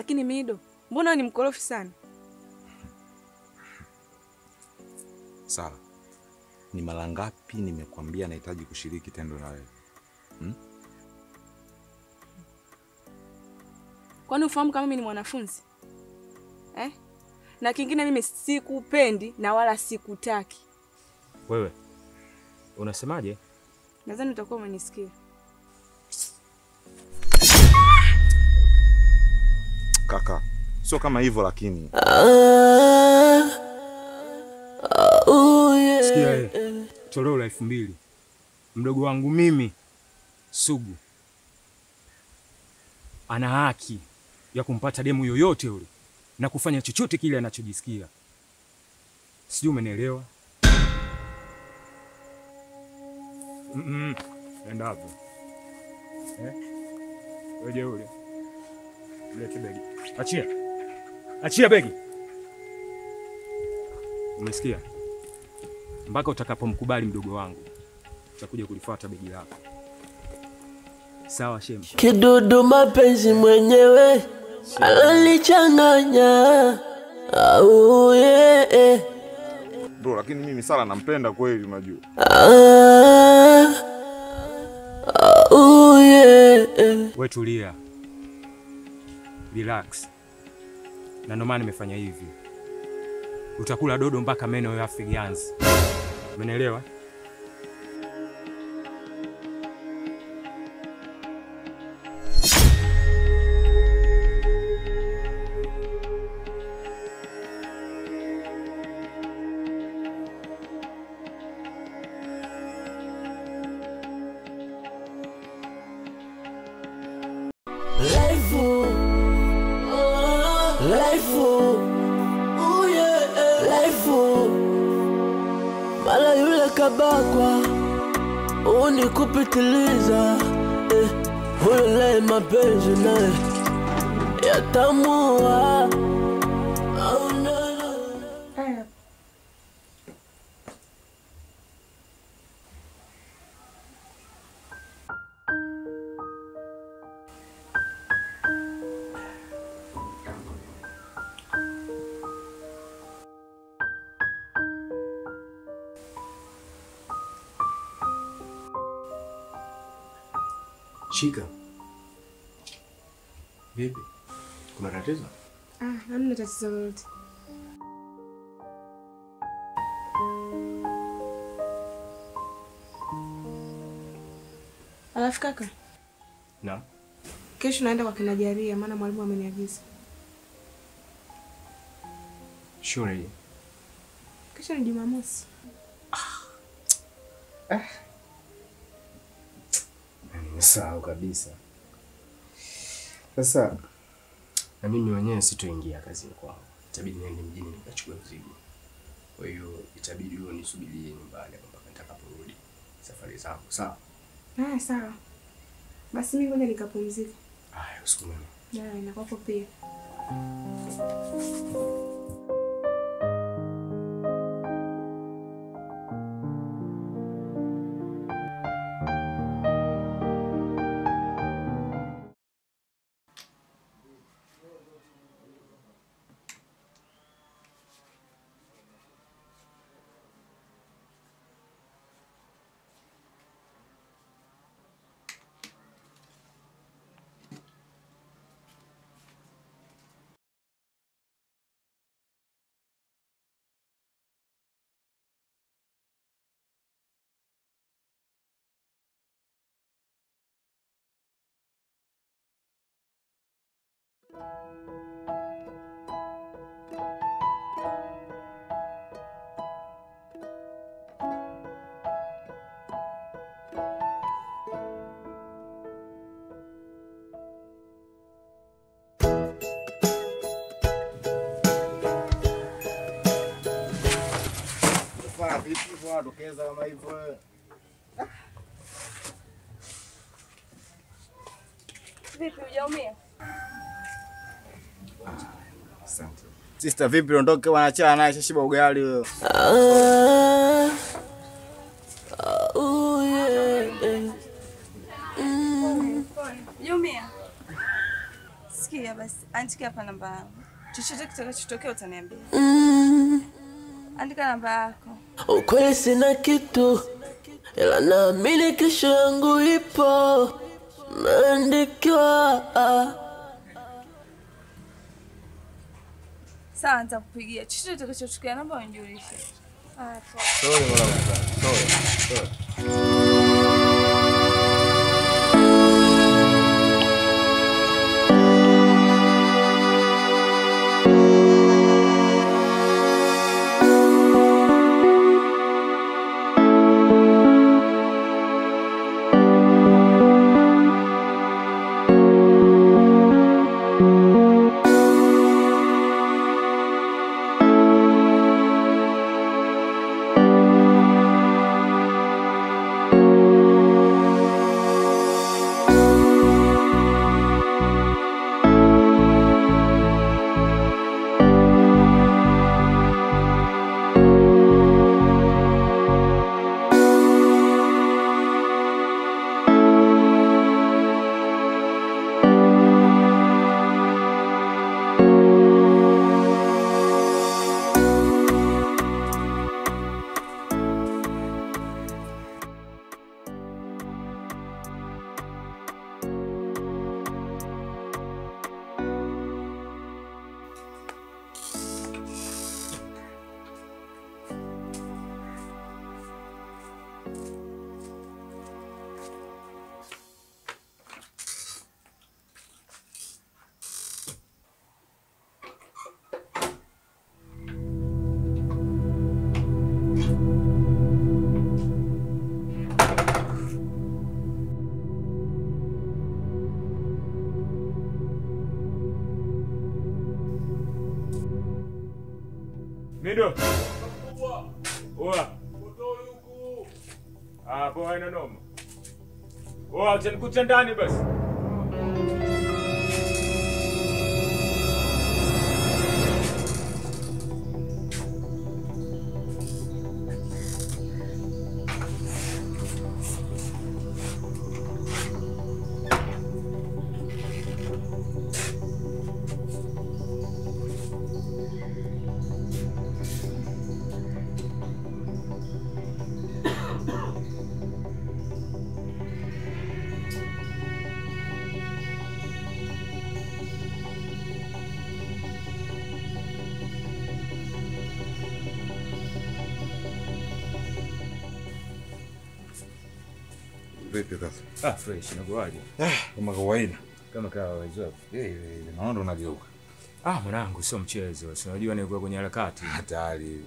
Lakini Mido, mbona wewe ni mkorofi sana? Sawa. Ni mara ngapi nimekwambia nahitaji kushiriki tendo na wewe? Kwani ufahamu kama mimi ni mwanafunzi? Na kingine mimi sikupendi na wala sikutaki. Wewe unasemaje? Nadhani utakuwa umenisikia. Kaka, sio kama hivyo lakini. Sikia wewe. Toleo la 2000. Mdogo wangu mimi Sugu ana haki ya kumpata demu yoyote yule na kufanya chochote kile anachojisikia. Sijui umenielewa? Nenda hapo. Wewe ule. Lete begi. Achia. Achia begi. Umesikia? Mpaka utakapomkubali mdogo wangu utakuja kulifuata begi lako. Sawa shemu? Kidudu mapenzi mwenyewe alinichanganya. Bro, lakini mimi Sala nampenda kweli unajua. Wewe tulia. Relax. Na ndio maana nimefanya hivi. Utakula dodo mpaka meno yafe ganzi. Umeelewa? Mala yule kabakwa unikupitiliza, ule mapenzi naye yatamua. Shika. Vipi? Kuna tatizo? Hamna tatizo lolote. Alafu kaka. Na? Kesho naenda kwa kina Jaria maana mwalimu ameniagiza. Sure. Kesho ni Jumamosi. Sawa kabisa. Sasa na mimi mwenyewe sitoingia kazini kwao. Itabidi niende mjini nikachukue mzigo. Kwa hiyo itabidi wewe nisubirie nyumbani mpaka nitakaporudi safari zangu. Sawa? Sawa. Basi mimi ngoja nikapumzike. Haya, usiku mwema. Na kwako pia. Vipi kwa dokeza kama hivyo? Vipi hujaumia? Asante. Sister vipi ondoke wanachana naye shashiba ugali wewe. Hujaumia? Sikia basi andika hapa namba yangu. Chochote kitakachotokea utaniambia. Andika namba yako. Ukweli sina kitu, ila naamini kesho yangu ipo. Naandikiwa. Sawa, nitakupigia. Chochote kitakachotokea namba unijulishe. Sorry mwanangu. Sorry. Mido. Oa. Moto yuko. Poa ina noma. Oa, utanikuta ndani basi. Vipi kaka? Fresh inakuaje? Kama kawaida. Kama kawaida. Naona unageuka. Mwanangu sio mchezo. Si unajua nilikuwa kwenye harakati. Hatari.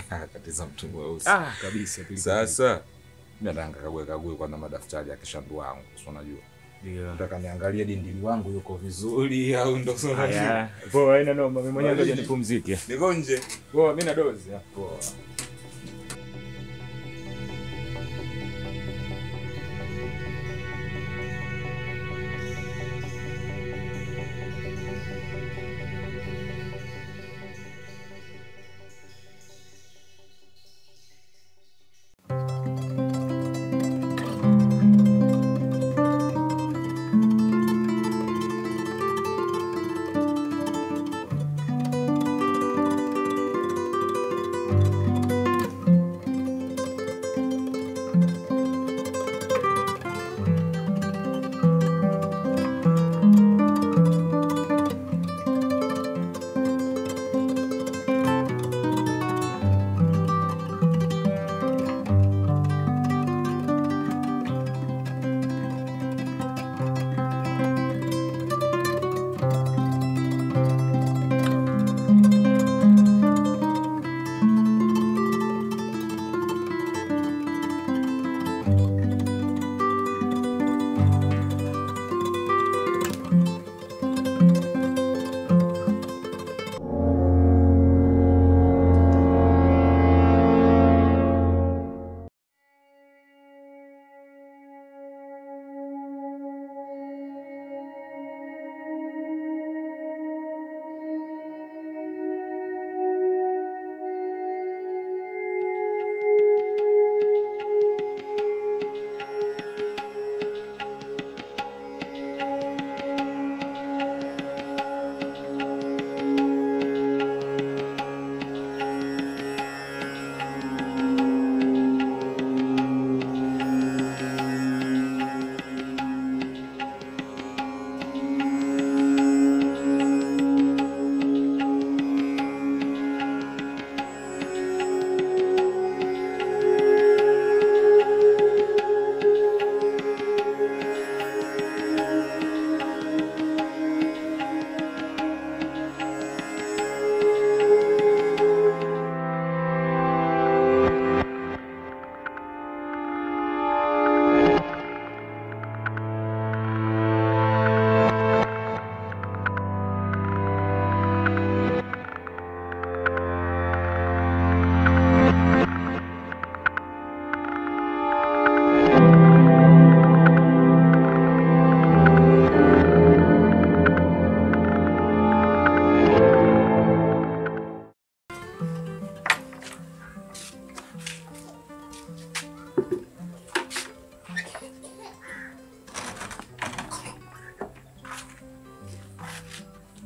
Harakati za mtu mweusi. Kabisa. Sasa mimi nataka kague kwanza madaftari ya kishandu wangu. Si unajua? Ndio. Nataka niangalie dindili wangu yuko vizuri au ndo sio unajua. Poa ina noma. Mimi mwenyewe ngoja nipumzike. Niko nje. Poa, mimi na dozi. Poa.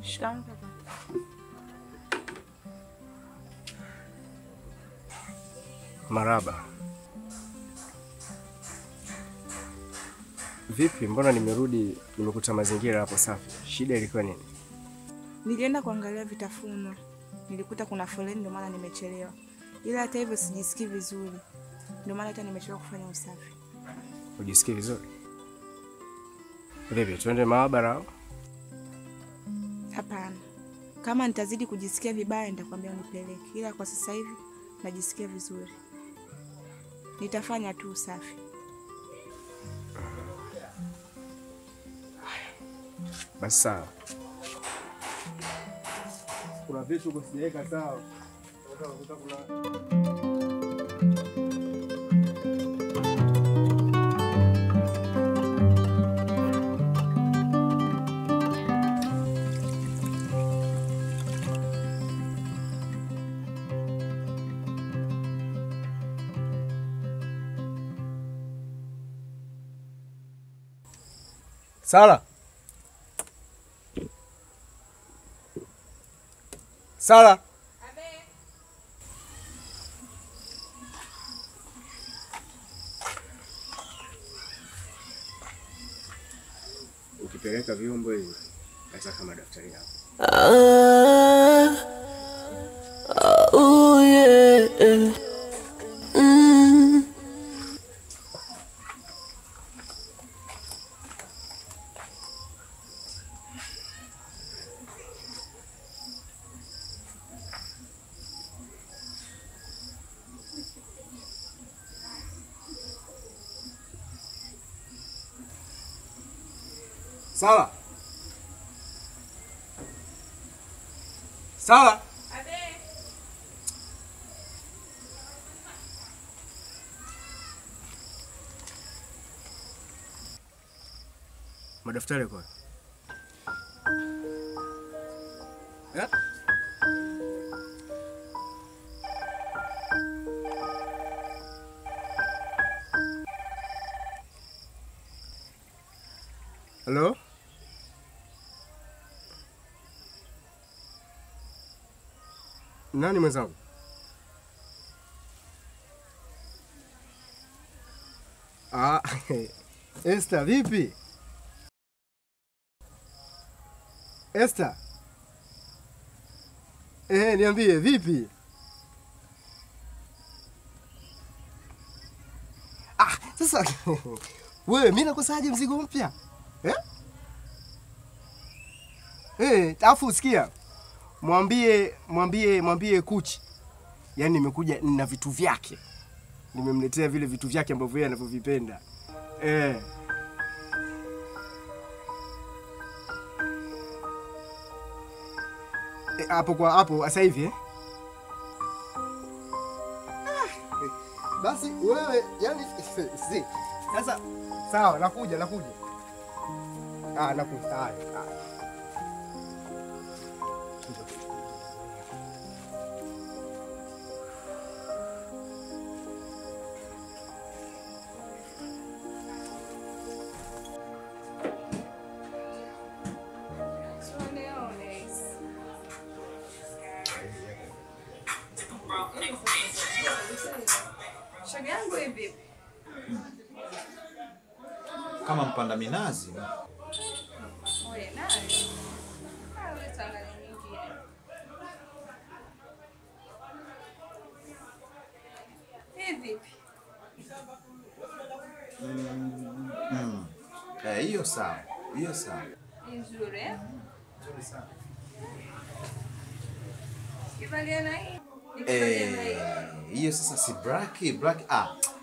Shikamoo. Maraba. Vipi, mbona nimerudi nimekuta mazingira hapo safi? Shida ilikuwa nini? Nilienda kuangalia vitafunwa. Nilikuta kuna foleni ndio maana nimechelewa. Ila hata hivyo sijisikii vizuri. Ndio maana hata nimechelewa kufanya usafi. Ujisikii vizuri? Vipi, tuende maabara au? Hapana. Kama nitazidi kujisikia vibaya nitakwambia unipeleke. Ila kwa sasa hivi najisikia vizuri. Nitafanya tu usafi. Basi sawa. Kuna vitu kusijaweka sawa. Sala. Sala. Ukipeleka vyombo hivi, nataka madaftari yako. Oh yeah. Sala. Sala. Madaftari kwa. Hello? Nani mwenzangu? Esther vipi? Esther. Niambie vipi? Sasa wewe mimi nakosaje mzigo mpya? Alafu usikia. Mwambie Kuchi. Yaani nimekuja na vitu vyake. Nimemletea vile vitu vyake ambavyo yeye anavyovipenda. Hapo sasa hivi Basi wewe yani sasa sawa nakuja. Nakuja. Shagangu hivi. Kama mpanda minazi. Oye, nani? Wewe tanga nyingine. Hivi. Hiyo sawa. Hiyo sawa. Nzuri. Nzuri sana. Kibaliana hii. Hiyo sasa si black.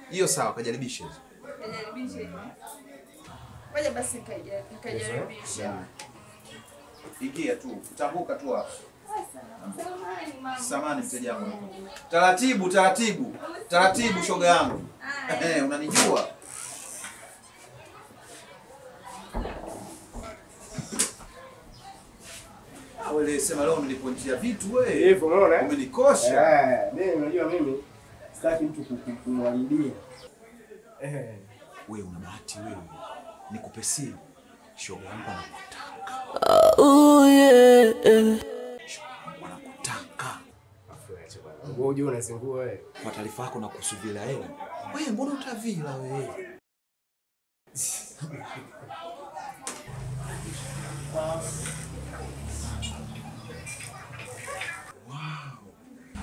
Hiyo sawa, kajaribishe hizo. Kajaribishe. Ngoja basi kajaribishe. Ingia tu, utahuka tu hapo. Samahani mama. Samahani mteja wangu. Taratibu shoga yangu. Unanijua? Wewe sema leo niliponjia vitu wewe. Hivyo unaona? Umenikosha. Mimi unajua mimi sitaki mtu kumharibia. Wewe una bahati wewe. Nikupe siri. Shoga yangu anakutaka. Yeah. Shoga yangu anakutaka. Afuache bwana. Wewe unajua unazingua wewe. Kwa taarifa yako na kusuvila hela. Wewe mbona utavila wewe?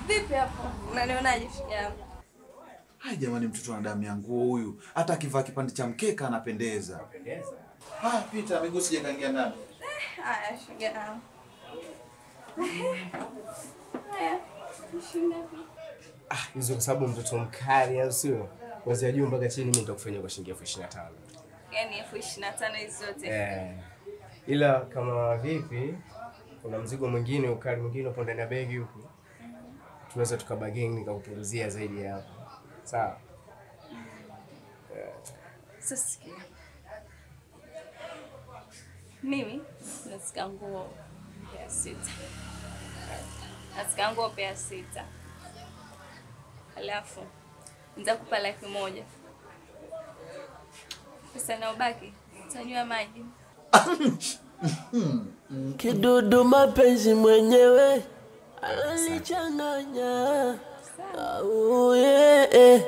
Vipi hapo? Unanionaje yangu? Hai jamani, mtoto ana damu yangu huyu. Hata akivaa kipande cha mkeka anapendeza. Haya pita, miguu sije kaingia ndani. Haya, shoga yangu. Haya, shinda. Hizo kwa sababu mtoto mkali au sio? Kuanzia juu mpaka chini mimi nitakufanyia kwa shilingi 25,000. Yaani 25,000 hizo zote. Ila kama vipi kuna mzigo mwingine, ukali mwingine upo ndani ya begi huko. Tunaweza tukabageni nikakuulizia zaidi hapo. Sawa? Sasa mimi nasikia nguo ya 6. Nasikia nguo ya 6. Alafu nitakupa 100,000. Pesa na ubaki utanywa maji. Kidudu mapenzi mwenyewe ananichanganya. Yeah.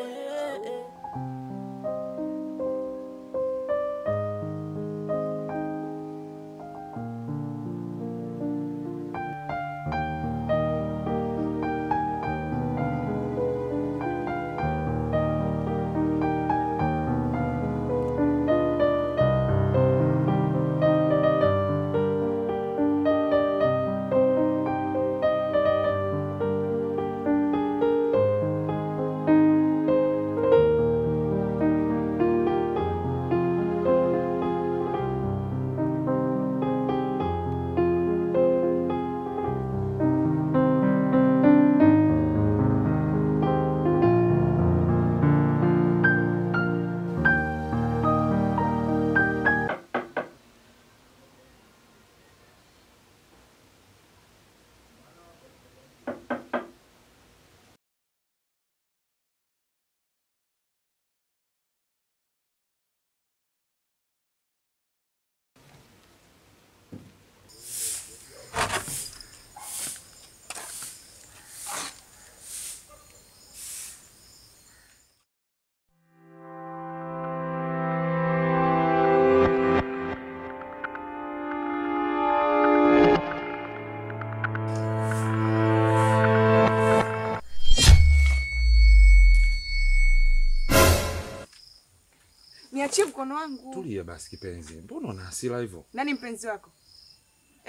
Niachie mkono wangu. Tulia basi kipenzi. Mbona una hasira hivyo? Nani mpenzi wako?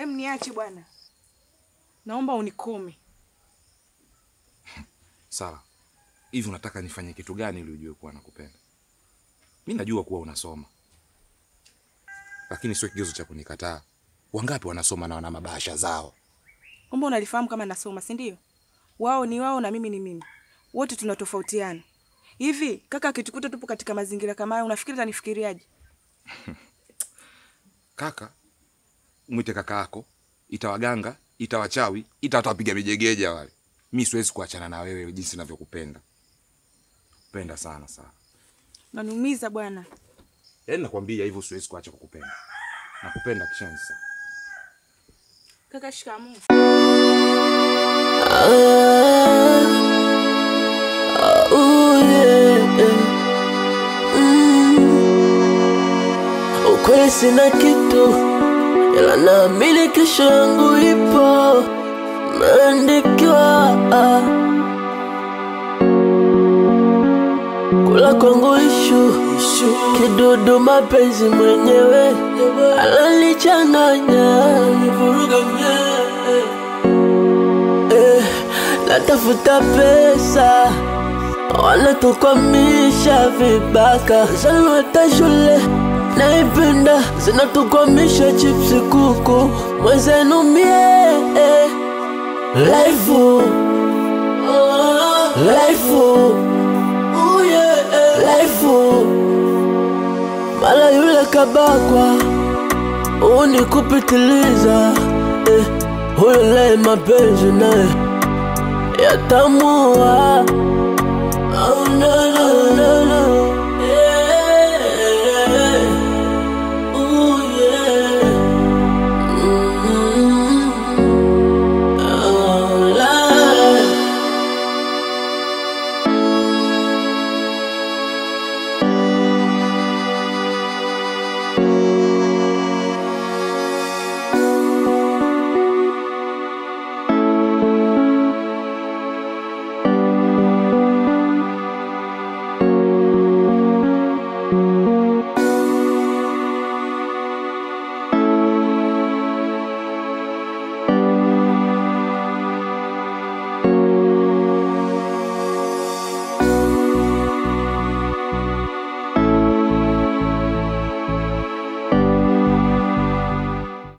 Niache bwana. Naomba unikome. Sara. Hivi unataka nifanye kitu gani ili ujue kuwa nakupenda? Mimi najua kuwa unasoma. Lakini sio kigezo cha kunikataa. Wangapi wanasoma na wana mabahasha zao? Kumbe unalifahamu kama nasoma, si ndio? Wao ni wao na mimi ni mimi. Wote tunatofautiana. Hivi kaka akitukuta tupo katika mazingira kama haya unafikiri atanifikiriaje? Kaka, mwite kaka yako, itawaganga, itawachawi, itatawapiga mijegeja wale. Mimi siwezi kuachana na wewe jinsi ninavyokupenda. Kupenda sana sana. Unaniumiza bwana. Nakwambia hivyo siwezi kuacha kukupenda. Nakupenda kishenzi sana. Kaka shikamoo. Ukweli sina kitu, ila naamini kesho yangu ipo. Naandikiwa kula kwangu ishu. Kidudu mapenzi mwenyewe ananichanganya. Natafuta pesa, wanatukwamisha vibaka. Zalo hata shule naipenda, zinatukwamisha chipsi kuku. Mwenzenu mie Life mala yule kabakwa unikupitiliza. Huyo naye mapenzi naye yatamua. Oh no no no no.